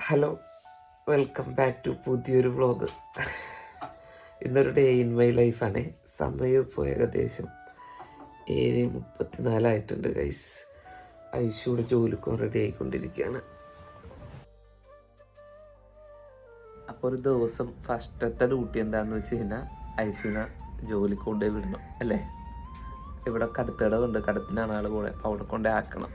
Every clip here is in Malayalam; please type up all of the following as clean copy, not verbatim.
ഹലോ, വെൽക്കം ബാക്ക് ടു പുതിയൊരു വ്ളോഗ്. ഇന്നൊരു ഡേ ഇൻ മൈ ലൈഫാണ്. സമയം ഇപ്പോൾ ഏകദേശം 7:34 ഗൈസ്. ഐശുവിടെ ജോലിക്കും റെഡി ആയിക്കൊണ്ടിരിക്കുകയാണ്. അപ്പോൾ ഒരു ദിവസം ഫസ്റ്റത്തെ ഡ്യൂട്ടി എന്താണെന്ന് വെച്ച് കഴിഞ്ഞാൽ ഐശുവിനെ ജോലിക്ക് കൊണ്ടുപോയി വിടണം അല്ലേ. ഇവിടെ കടുത്തടവുണ്ട്, കടത്തിനാണ് ആൾ കൂടെ, അപ്പോൾ അവിടെ കൊണ്ടുപോയി ആക്കണം.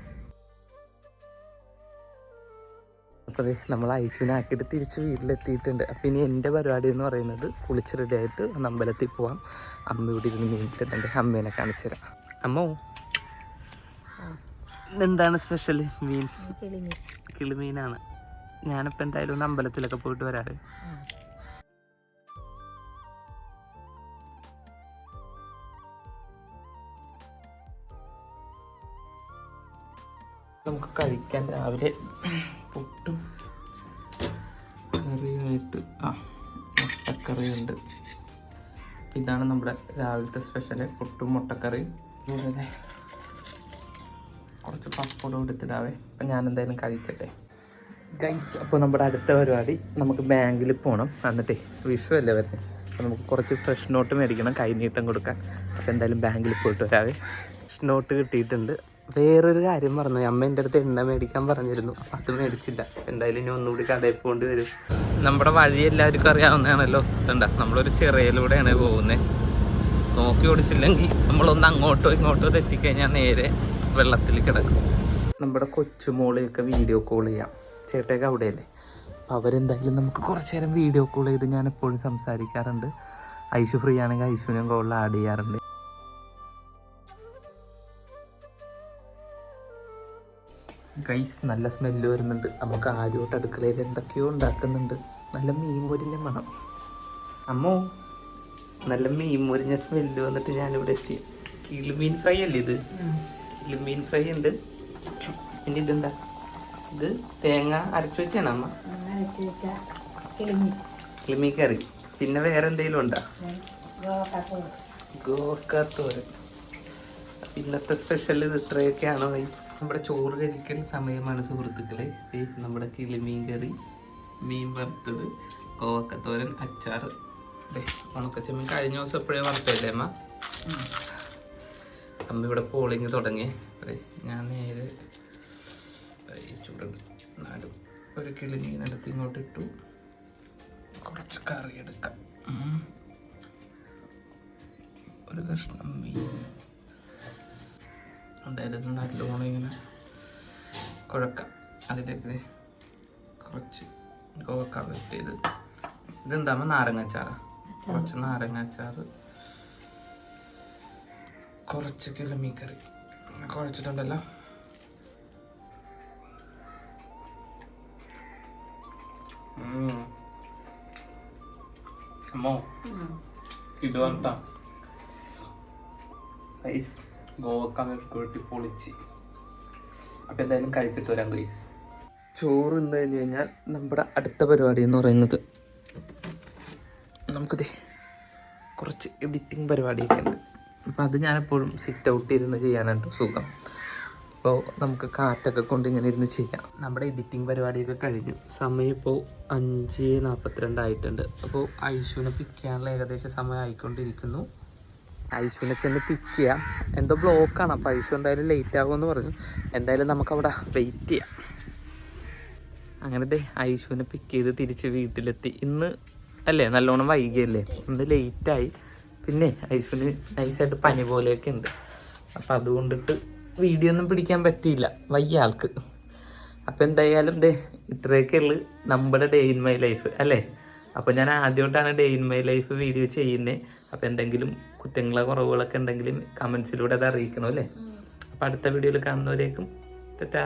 അപ്പോൾ നമ്മൾ ഐശുവിനെ ആക്കിയിട്ട് തിരിച്ച് വീട്ടിലെത്തിയിട്ടുണ്ട്. അപ്പോൾ ഇനി എൻ്റെ പരിപാടി എന്ന് പറയുന്നത് കുളിച്ച് റെഡിയായിട്ട് അമ്പലത്തിൽ പോവാം. അമ്മ ഇവിടെ ഇരുന്ന് മീനിട്ടുണ്ട്, അമ്മേനെ കാണിച്ചു തരാം. അമ്മോ, എന്താണ് സ്പെഷ്യൽ? മീൻ കിളിമീനാണ്. ഞാനിപ്പോൾ എന്തായാലും ഒന്ന് അമ്പലത്തിലൊക്കെ പോയിട്ട് വരാറ്. നമുക്ക് കഴിക്കാൻ രാവിലെ പുട്ടും കറിയായിട്ട് മുട്ടക്കറിയുണ്ട്. ഇതാണ് നമ്മുടെ രാവിലത്തെ സ്പെഷ്യല്, പുട്ടും മുട്ടക്കറിയും. ഇവിടെ കുറച്ച് പപ്പടം എടുത്തിടാവേ. അപ്പം ഞാൻ എന്തായാലും കഴിക്കട്ടെ ഗൈസ്. അപ്പോൾ നമ്മുടെ അടുത്ത പരിപാടി നമുക്ക് ബാങ്കിൽ പോകണം. എന്നിട്ടേ വിഷു അല്ലേ വരുന്നത്, അപ്പോൾ നമുക്ക് കുറച്ച് ഫ്രഷ് നോട്ട് മേടിക്കണം, കൈനീട്ടം കൊടുക്കാൻ. അപ്പോൾ എന്തായാലും ബാങ്കിൽ പോയിട്ട് വരാവേ. ഫ്രഷ് നോട്ട് കിട്ടിയിട്ടുണ്ട്. വേറൊരു കാര്യം പറഞ്ഞു, അമ്മ എൻ്റെ അടുത്ത് എണ്ണ മേടിക്കാൻ പറഞ്ഞിരുന്നു, അപ്പം അത് മേടിച്ചില്ല. എന്തായാലും ഇനി ഒന്നുകൂടി കടയിൽ പോകേണ്ടി വരും. നമ്മുടെ വഴി എല്ലാവർക്കും അറിയാവുന്നതാണല്ലോ. എന്താ, നമ്മളൊരു ചിറയിലൂടെയാണ് പോകുന്നത്. നോക്കി ഓടിച്ചില്ലെങ്കിൽ നമ്മളൊന്ന് അങ്ങോട്ടോ ഇങ്ങോട്ടോ തെറ്റിക്കഴിഞ്ഞാൽ നേരെ വെള്ളത്തിൽ കിടക്കും. നമ്മുടെ കൊച്ചുമോളെയൊക്കെ വീഡിയോ കോൾ ചെയ്യാം. ചേട്ടയൊക്കെ അവിടെയല്ലേ, അപ്പം അവരെന്തായാലും നമുക്ക് കുറച്ച് നേരം വീഡിയോ കോൾ ചെയ്ത് ഞാൻ എപ്പോഴും സംസാരിക്കാറുണ്ട്. ഐശു ഫ്രീ ആണെങ്കിൽ ഐശുവിനും കോളിൽ ആഡ് ചെയ്യാറുണ്ട്. ഗൈസ്, നല്ല സ്മെല്ല് വരുന്നുണ്ട്. നമുക്ക് ആരോട്ട് അടുക്കളയിൽ എന്തൊക്കെയോ ഉണ്ടാക്കുന്നുണ്ട്. നല്ല മീൻ പൊരിഞ്ഞ മണം. അമ്മോ, നല്ല മീൻ പൊരിഞ്ഞ സ്മെല്ല് വന്നിട്ട് ഞാനിവിടെ എത്തി. കിളിമീൻ ഫ്രൈ അല്ലേ ഇത്? കിളിമീൻ ഫ്രൈ ഉണ്ട്. പിന്നെ ഇതെന്താ, ഇത് തേങ്ങ അരച്ചു വെച്ചാണ് അമ്മ. കിളിമീൻ കറി. പിന്നെ വേറെ എന്തെങ്കിലും ഉണ്ടോ? ഗോക്കാത്തോരൻ. ഇന്നത്തെ സ്പെഷ്യൽ ഇത് ഇത്രയൊക്കെയാണോ ഗൈസ്? നമ്മുടെ ചോറ് കഴിക്കൽ സമയമാണ് സുഹൃത്തുക്കളെ. നമ്മുടെ കിളിമീൻ കറി, മീൻ വറുത്തത്, കോവക്കത്തോരൻ, അച്ചാറ്. ഉണക്കച്ചെമ്മീൻ കഴിഞ്ഞ ദിവസം എപ്പോഴേ വറുത്തല്ലേ അമ്മ? അമ്മ ഇവിടെ പോളിങ് തുടങ്ങി. ഞാൻ നേരെ ചൂടുണ്ട്. എന്നാലും ഒരു കിളിമീനെടുത്ത് ഇങ്ങോട്ട് ഇട്ടു. കുറച്ച് കറി എടുക്കാം. ഒരു കഷ്ണം മീൻ. എന്തായാലും നല്ലോണം ഇങ്ങനെ കുഴക്കാം. അതിലേക്ക് കുറച്ച് കോവക്ക വെട്ടിയത്. ഇതെന്താകുമ്പോൾ നാരങ്ങാച്ചാറ്. കുറച്ച് നാരങ്ങാച്ചാറ്, കുറച്ച് കിളിമീൻ കറി കുഴച്ചിട്ടുണ്ടല്ലോ. അമ്മോ, ഇത് വേണ്ട ഗൈസ്. ഗോവക്ക വെട്ടി പൊളിച്ച്. അപ്പം എന്തായാലും കഴിച്ചിട്ട് വരാം ഗൈസ്. ചോറ് എന്ന് കഴിഞ്ഞ് കഴിഞ്ഞാൽ നമ്മുടെ അടുത്ത പരിപാടി എന്ന് പറയുന്നത് നമുക്കിത് കുറച്ച് എഡിറ്റിംഗ് പരിപാടിയൊക്കെ ഉണ്ട്. അപ്പം അത് ഞാനെപ്പോഴും സിറ്റ് ഔട്ട് ഇരുന്ന് ചെയ്യാനായിട്ട് സുഖം. അപ്പോൾ നമുക്ക് കാറ്റൊക്കെ കൊണ്ട് ഇങ്ങനെ ഇരുന്ന് ചെയ്യാം. നമ്മുടെ എഡിറ്റിംഗ് പരിപാടിയൊക്കെ കഴിഞ്ഞു. സമയം ഇപ്പോൾ 5:42 ആയിട്ടുണ്ട്. അപ്പോൾ ഐശുവിനെ പിക്ക് ചെയ്യാനുള്ള ഏകദേശം സമയം ആയിക്കൊണ്ടിരിക്കുന്നു. ഐശുവിനെ ചെന്ന് പിക്ക് ചെയ്യാം. എന്തോ ബ്ലോക്കാണ്. അപ്പോൾ ഐശു എന്തായാലും ലേറ്റ് ആകുമെന്ന് പറഞ്ഞു. എന്തായാലും നമുക്കവിടെ വെയിറ്റ് ചെയ്യാം. അങ്ങനത്തെ ഐശുവിനെ പിക്ക് ചെയ്ത് തിരിച്ച് വീട്ടിലെത്തി. ഇന്ന് അല്ലേ നല്ലോണം വൈകിയല്ലേ, ഇന്ന് ലേറ്റായി. പിന്നെ ഐശുവിന് നൈസായിട്ട് പനി പോലെയൊക്കെ ഉണ്ട്. അപ്പം അതുകൊണ്ടിട്ട് വീഡിയോ ഒന്നും പിടിക്കാൻ പറ്റിയില്ല, വയ്യ ആൾക്ക്. അപ്പം എന്തായാലും ഇത്രയൊക്കെ ഉള്ളു നമ്മുടെ ഡേ ഇൻ മൈ ലൈഫ് അല്ലേ. അപ്പോൾ ഞാൻ ആദ്യമായിട്ടാണ് day in my life video ചെയ്യുന്നത്. അപ്പോൾ എന്തെങ്കിലും കുറ്റങ്ങളോ കുറവുകളൊക്കെ ഉണ്ടെങ്കിലും കമൻസിലൂടെ അത് അറിയിക്കണം അല്ലേ. അപ്പോൾ അടുത്ത വീഡിയോയിൽ കാണുന്നവരേക്കും ടാറ്റാ.